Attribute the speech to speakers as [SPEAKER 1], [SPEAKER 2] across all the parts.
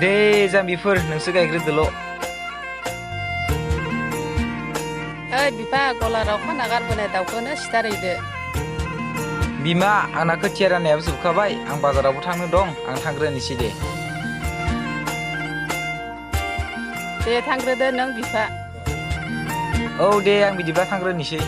[SPEAKER 1] दे जाम्बिफोर नोंसो गायग्रोदोल'।
[SPEAKER 2] ओइ बिफा गलाराव खाना गारबोनाय दाउखौनो सिथारहैदो।
[SPEAKER 1] बिमा आंना खोथिया राननायाबो जोबखाबाय आं बाजारावबो थांनो दं आं थांग्रोनोसै दे।
[SPEAKER 2] दे थांग्रोदो नों बिफा।
[SPEAKER 1] औ दे आं बिदिब्ला थांग्रोनोसै।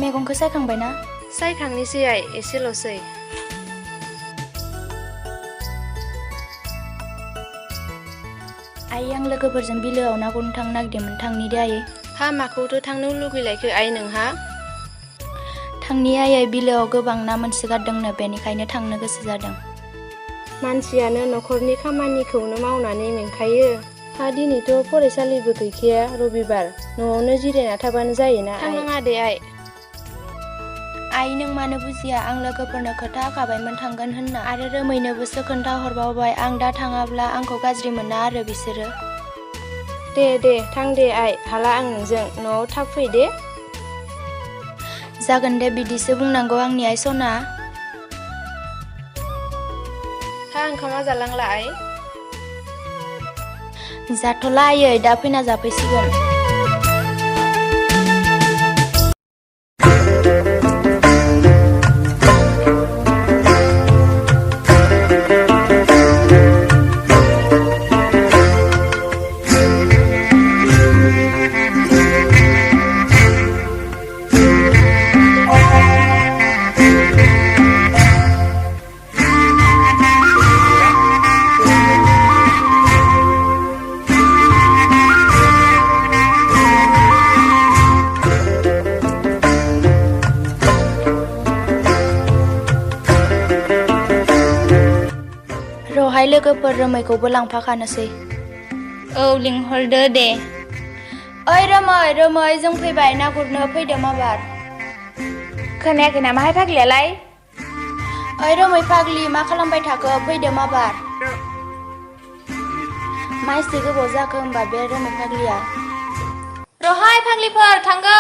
[SPEAKER 3] मैगंखौ सायखांबायना?
[SPEAKER 4] सायखांनोसै आइ एसेल'सै।
[SPEAKER 3] आइ आं लोगोफोरजों बिलोआव ना गुरनो थांनो नागिरदोंमोन थांनि दे आइ।
[SPEAKER 4] हा माखौथो थांनो लुगैलायखो आइ नोंहा?
[SPEAKER 3] थांनि आइ बिलोआव गोबां ना मोनसोगारदोंनो बेनिखायनो थांनो गोसो जादों।
[SPEAKER 4] मानसियानो न'खरनि खामानिखौनो मावनानै मेंखायो। हा दिनैथ' फरायसालिबो गैखाया रबिबार न'आवनो जिरायना थाबानो जायोना आइ। थांनाङा दे आइ।
[SPEAKER 3] आइ नों मानो बुजिया आं लोगोफोरनो खोथा होखाबायमोन थांगोन होनना आरो रोमैनोबोसो खोन्था हरबावबाय आं दा थाङाब्ला आंखौ गाज्रि मोना आरो बिसोरो।
[SPEAKER 4] दे थां दे आइ हाला आं नोंजों न'आव थाब फै दे।
[SPEAKER 3] जागोन दे बिदिसो बुंनांगौ आंनि आइ सना।
[SPEAKER 4] हा ओंखामा जालांला आइ?
[SPEAKER 3] जाथ'ला आयै दा फैना जाफैसिगोन। रहाय लोगोफोर रोमैखौबो लांफाखानोसै।
[SPEAKER 5] औ लिंहरदो दे।
[SPEAKER 3] ओइ रोमै जों फैबाय ना गुरनो फैदो माबार।
[SPEAKER 5] खोनायाखै नामाहाय फाग्लियालाय?
[SPEAKER 3] ओइ रोमै फाग्लि मा खालामबाय थाखो फैदो माबार। मा एसे गोबाव जाखो होमबा बे रोमै फाग्लिया?
[SPEAKER 5] रहाय फाग्लिफोर थांगौ।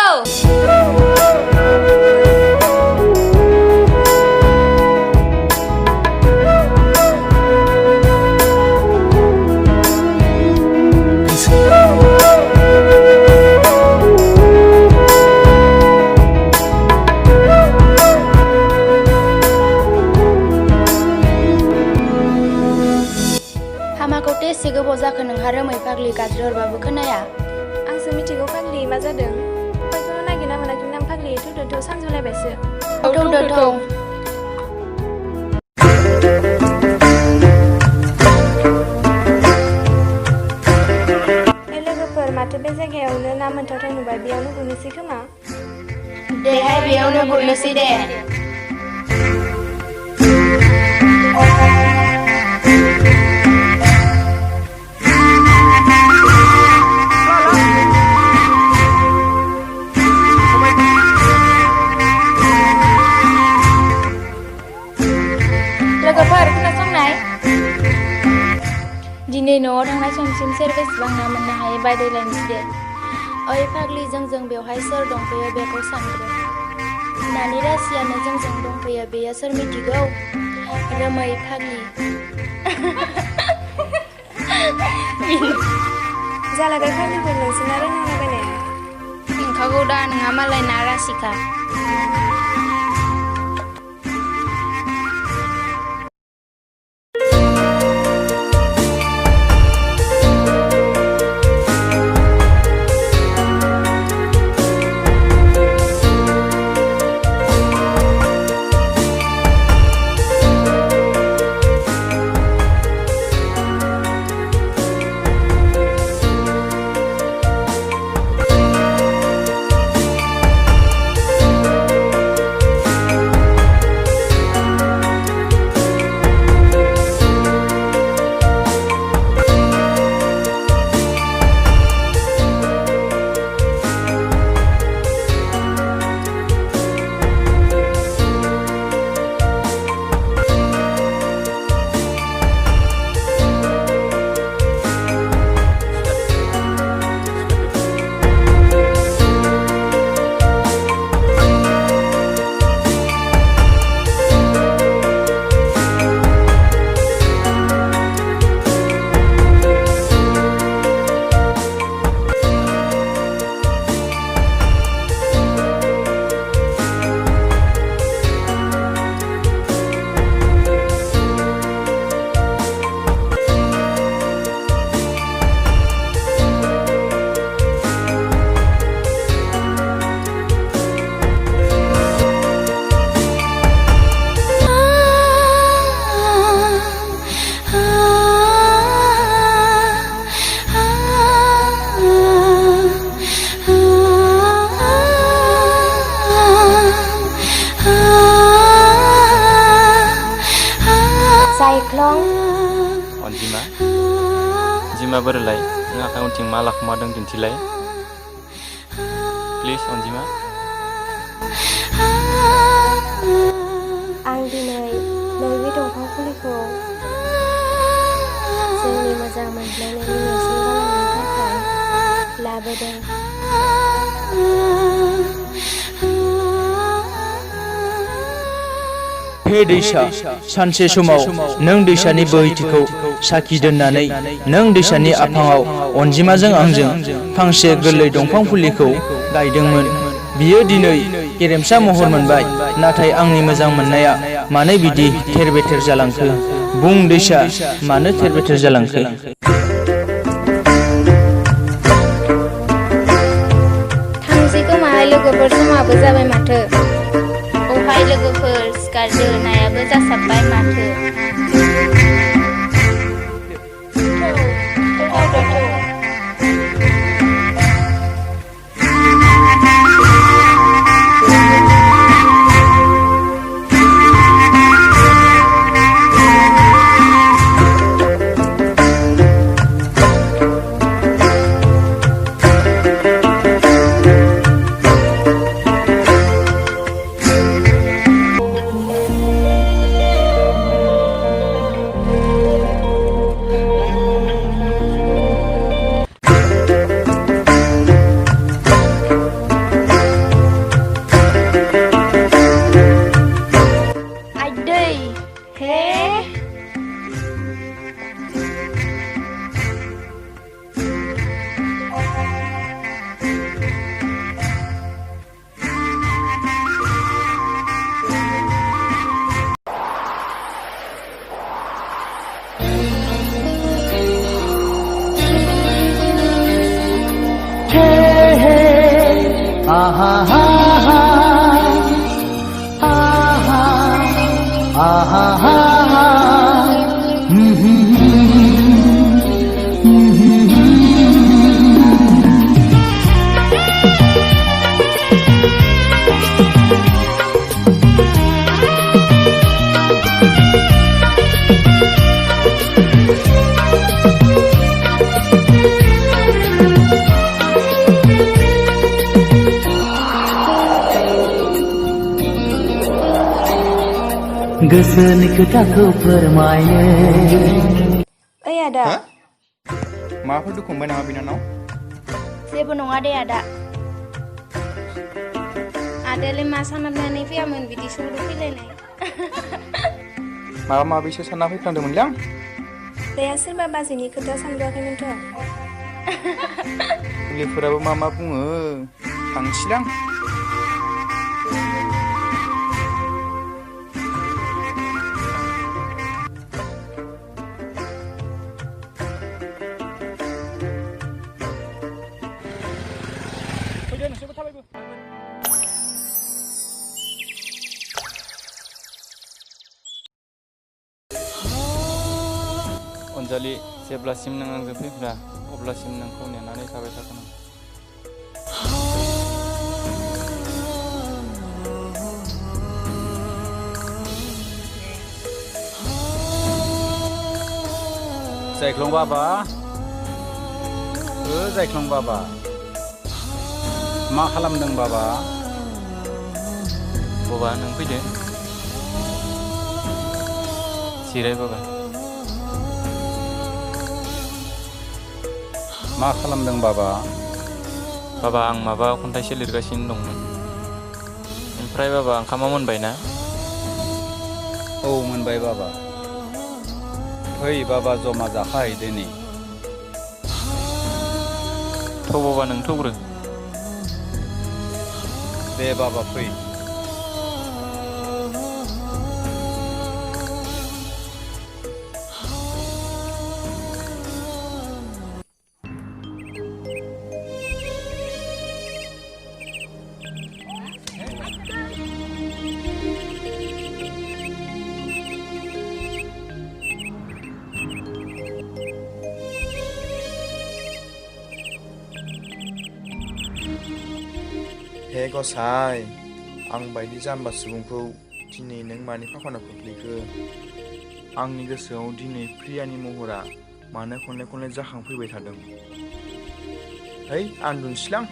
[SPEAKER 3] हामाखौथ' एसे गोबाव जाखो नोंहा रोमै फाग्लि गाज्रि हरबाबो खोनाया?
[SPEAKER 4] आंसो मिथिगौ फाग्लि मा जादों। फायखौनो नागिरना मोनाखै नाम फाग्लि थौ सानजौलायबायसो।
[SPEAKER 3] थौ।
[SPEAKER 4] लोगोफोर माथो बे जायगायावनो ना मोनथावथाव नुबाय बेयावनो गुरनोसै खोमा?
[SPEAKER 3] देहाय बेयावनो गुरनोसै दे।
[SPEAKER 5] लोगोफोर खोनासंनाय।
[SPEAKER 3] दिनै न'आव थांनाय समसिम सोर बेसेबां ना मोननो हायो बादायलायनोसै दे। ओइ फाग्लि जोंजों बेवहाय सोर दंफैयो बेखौ सानग्रो। नानि रासियानो जोंजों दंफैयो बेयो सोर मिथिगौ? रोमै फाग्लि।
[SPEAKER 4] जालायबाय फाग्लिफोर नोंसोरना रोनावलाबायनाया।
[SPEAKER 5] नंखागौ दा नोंहा मालाय ना रासिखा।
[SPEAKER 3] मुख्लं
[SPEAKER 6] अनजिमा बोरैलाय नों आखाइ उनथिं मा लाखुमादों दिन्थिलाय प्लिज अनजिमा
[SPEAKER 3] आं दिनै नैबे दंफां फुलिखौ जोंनि मोजां मोनज्लायनायनि नेरसोन खालामनो थाखाय लाबोदों।
[SPEAKER 7] हे दैसा सानसे समाव नों दैसानि बोहैथिखौ साखि दोननानै नों दैसानि आफाङाव अनजिमाजों आंजों फांसे गोरलै दंफां फुलिखौ गायदोंमोन। बियो दिनै गेरेमसा महर मोनबाय, नाथाय आंनि मोजां मोननाया मानो बिदि थेर बेथेर जालांखो? बुं दैसा, मानो थेर बेथेर जालांखो?
[SPEAKER 5] थांसैखोमाहाय लोगोफोर, समाबो जाबाय माथो। अहाय लोगोफोर, सिखारदो, नायाबो जासाबबाय माथो।
[SPEAKER 8] गोसोनि खोथाखौ फोरमायनो।
[SPEAKER 3] ओइ आदा,
[SPEAKER 1] माबाफोर दुखु मोनबाय नामा बिनानाव?
[SPEAKER 3] जेबो नङा दे आदा।
[SPEAKER 5] आदायालाय मा साननानै फैयामोन बिदि सोंलु फैलायनाय?
[SPEAKER 1] माबा माबिसो सानना फैफ्लांदोंमोनलै आं।
[SPEAKER 3] दैया सोरबा बाजैनि खोथा सानदोंमोनथ'।
[SPEAKER 1] फुलिफोराबो मा बुङो, थांसैलां।
[SPEAKER 6] अनजालि, जेब्लासिम नों आंजों फैफिना अब्लासिम नोंखौ नेनानै थाबाय थागोन आं।
[SPEAKER 1] जायख्लं बाबा, जायख्लं बाबा, मा खालामदों बाबा?
[SPEAKER 6] बाबा नों फैदो, जिराय बाबा।
[SPEAKER 1] मा खालामदों बाबा?
[SPEAKER 6] बाबा आं माबा खन्थाइसो लिरगासिनो दंमोन। ओमफ्राय बाबा ओंखामा मोनबाय ना?
[SPEAKER 1] औ मोनबाय बाबा। फै बाबा जमा जाखाय दिनै।
[SPEAKER 6] थौ बाबा नों थौग्रो।
[SPEAKER 1] दे बाबा फै। हे गसाइ, आं बायदि जाम्बा सुबुंखौ दिनै नों मानि फाखनाव खोख्लैखो?
[SPEAKER 9] आंनि गोसोआव दिनै प्रियानि महरा मानो खनले खनले जाखांफैबाय थादों। है आं उन्दुनोसैलां।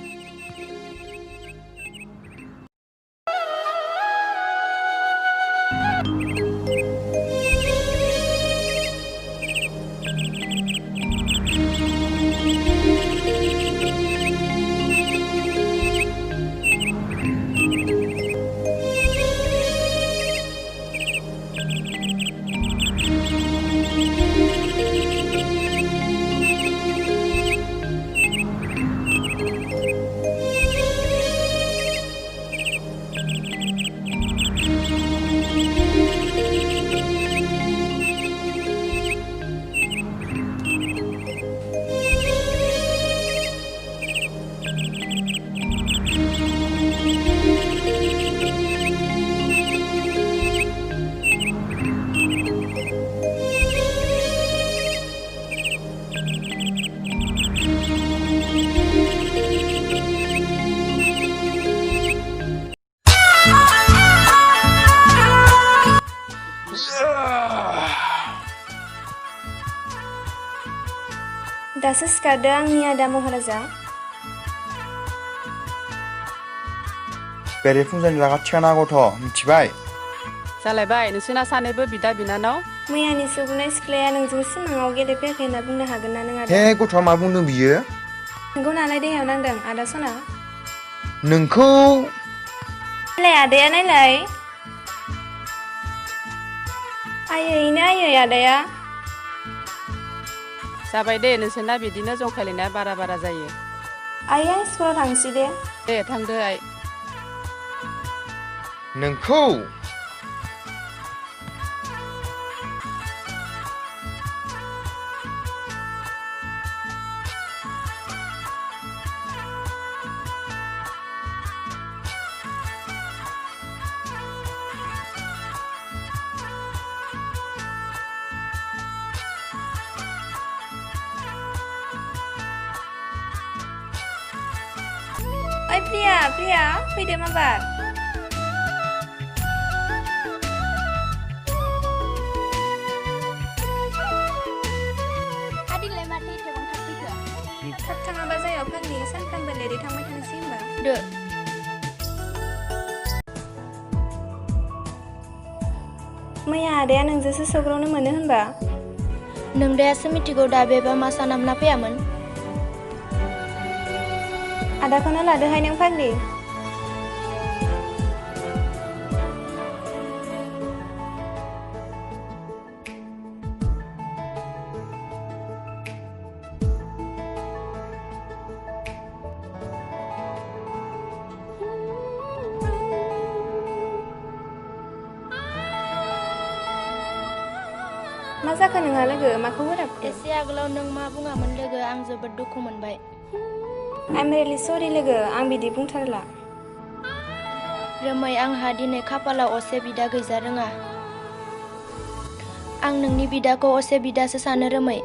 [SPEAKER 4] दासो सिखारदो आंनि आदा महाराजा।
[SPEAKER 9] बेरेफुंजानि लागा थिखाना गथ' मिथिबाय?
[SPEAKER 2] जालायबाय नोंसोरना सानैबो बिदा बिनानाव।
[SPEAKER 4] मैयानि सुबुंनाय सिख्लाया नोंजों सिमाङाव गेलेफैयाखै होनना बुंनो हागोन ना नों आदा?
[SPEAKER 9] हे गथ'आ मा बुंदों बियो?
[SPEAKER 4] नोंखौ नालाय देहायाव नांदों आदा सना।
[SPEAKER 9] नोंखौ
[SPEAKER 4] नायलाय आदाया नायलाय। आयैनो आयै आदाया।
[SPEAKER 2] जाबाय दे नोंसोरना बिदिनो जंखायलायनाया बारा बारा जायो।
[SPEAKER 4] आइ आं स्कुलाव थांसै दे।
[SPEAKER 2] दे थांदो आइ।
[SPEAKER 9] नोंखौ
[SPEAKER 4] ओइ प्रिया प्रिया फैदो माबार।
[SPEAKER 3] आदिलाय माथो एथबां थाब फैखो?
[SPEAKER 4] थाब थाङाबा जाया फाग्लि सानफ्रामबो लेटै थांबाय थानोसै होनबा।
[SPEAKER 3] दो
[SPEAKER 4] मैया आदाया नोंजोंसो सौग्रावनो मोनो होनबा?
[SPEAKER 3] नोंदायासो मिथिगौ दा बेबा मा सानामना फैयामोन।
[SPEAKER 4] आदाखौनो लादोहाय नों फाग्लि। मा जाखो नोंहा लोगो? माखौ बोराबखो?
[SPEAKER 3] एसे आगोलाव नों मा बुङामोन लोगो? आं जोबोद दुखु मोनबाय।
[SPEAKER 4] आइम रियेलि सरि लोगो, आं बिदि बुंथारला।
[SPEAKER 3] रोमै आंहा दिनै खाफालाव असे बिदा गैजा रोङा। आं नोंनि बिदाखौ असे बिदासो सानो रोमै।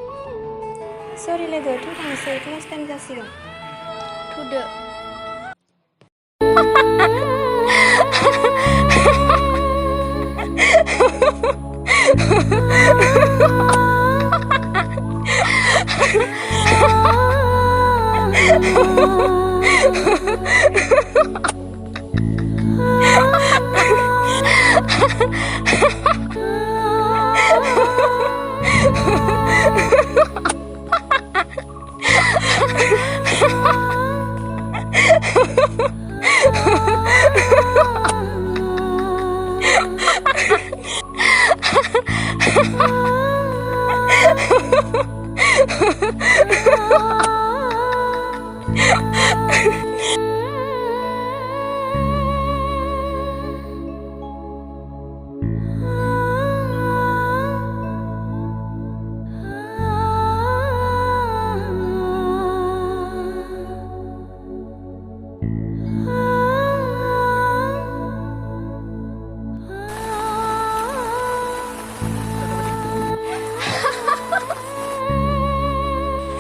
[SPEAKER 4] सरि लोगो, थु थांसै क्लास टाइम जासिगोन।
[SPEAKER 3] थुदो।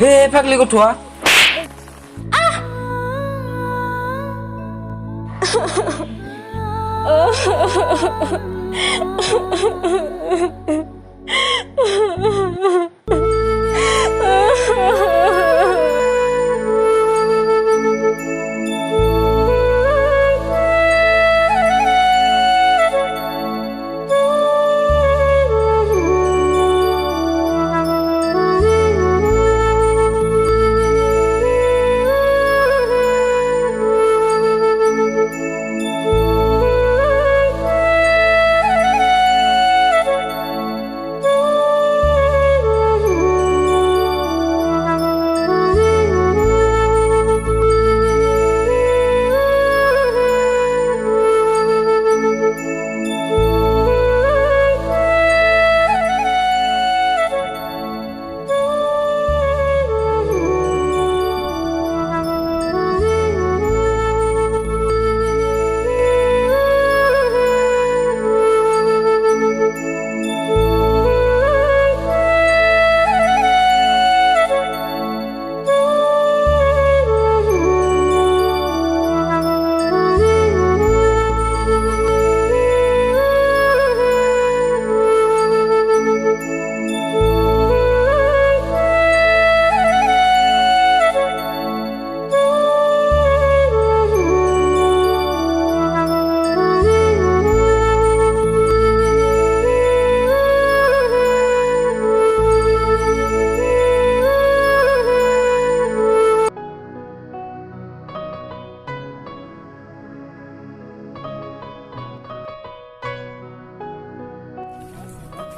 [SPEAKER 1] हे फाग्लि गथ'आ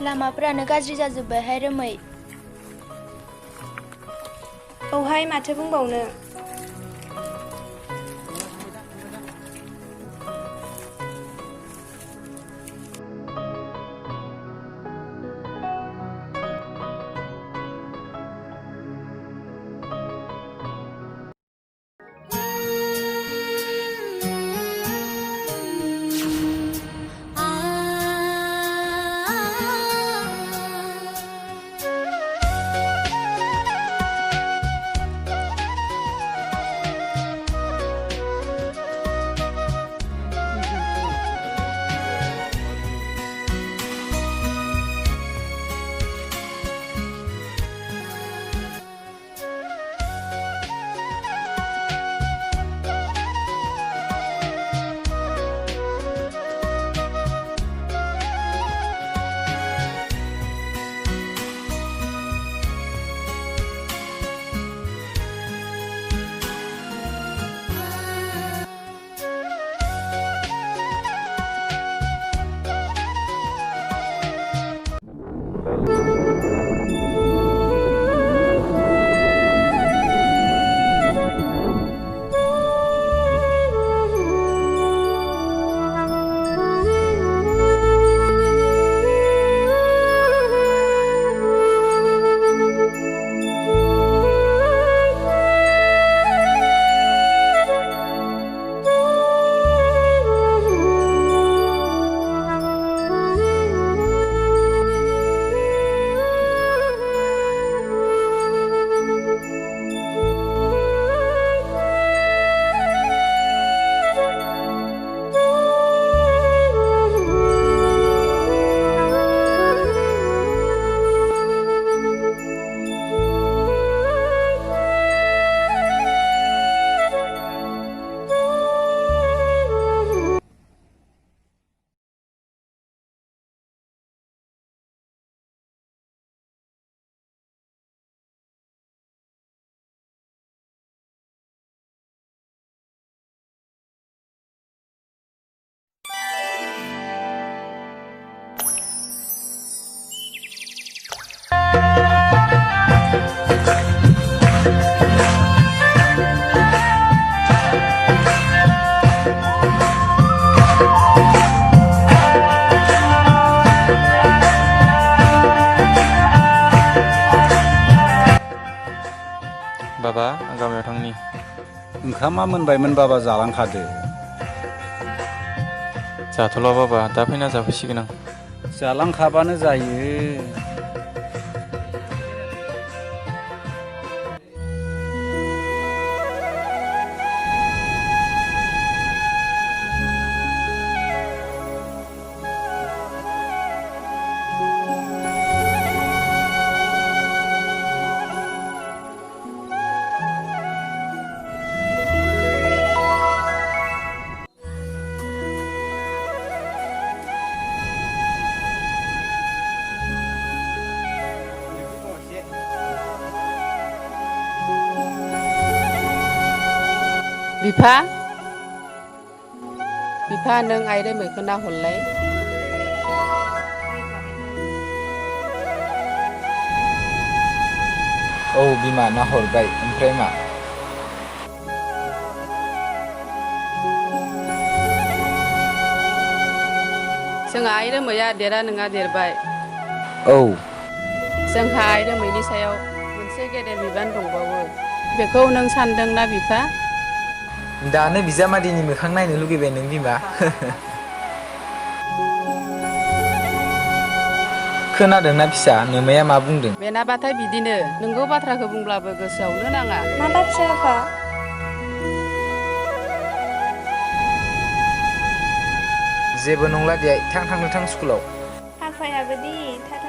[SPEAKER 3] लामाफ्रानो गाज्रि जाजोब्बायहाय रोमै।
[SPEAKER 5] औहाय माथो बुंबावनो।
[SPEAKER 6] बाबा आं गामियाव थांनि।
[SPEAKER 10] ओंखामा मोनबायमोन बाबा, जालांखादो।
[SPEAKER 6] जाथ'ला बाबा, दा फैना जाफैसिगोन आं।
[SPEAKER 10] जालांखाबानो जायो।
[SPEAKER 2] बिफा नों आइ रोमैखौ नाहरलाय।
[SPEAKER 1] औ बिमा, नाहरबाय। ओमफ्राय मा?
[SPEAKER 2] जोंहा आइ रोमैया देरा नङा देरबाय।
[SPEAKER 1] औ।
[SPEAKER 2] जोंहा आइ रोमैनि सायाव मोनसे गेदेर बिबान दंबावो। बेखौ नों सानदोंना बिफा?
[SPEAKER 1] दानो बिजामादैनि मोखां नायनो लुगैबाय नों बिमा। खोनादोंना फिसा, नोमाया मा बुंदों?
[SPEAKER 2] बेनाबाथाय बिदिनो, नोंगौ बाथ्राखौ बुंब्लाबो गोसोआवनो नाङा।
[SPEAKER 5] मा बाथ्रा आफा?
[SPEAKER 1] जेबो नंला दे, थां स्कुलाव।
[SPEAKER 5] आफायाबो दि थाथ'।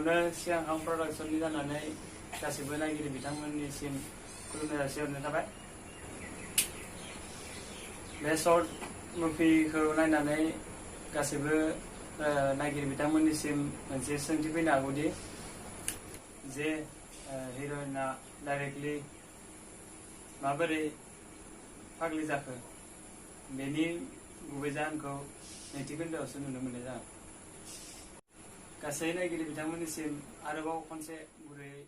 [SPEAKER 6] गिबियावनो सिगां आं प्रडाक्सननि जानानै गासैबो नायगिरि बिथांमोननिसिम खुलुमनाय जासिहरनाय थाबाय। बे सर्ट मुभिखौ नायनानै गासैबो नायगिरि बिथांमोननिसिम मोनसे सोंथि फैनो हागौदि जे हिर'इना डाइरेक्टलि माबोरै फाग्लि जाखो, बेनि गुबै जाहोनखौ नैथि खोन्दोआवसो नुनो मोननाय जागोन। गासै नायगिरि बिथांमोननिसिम आरोबाव खनसे गुरैयै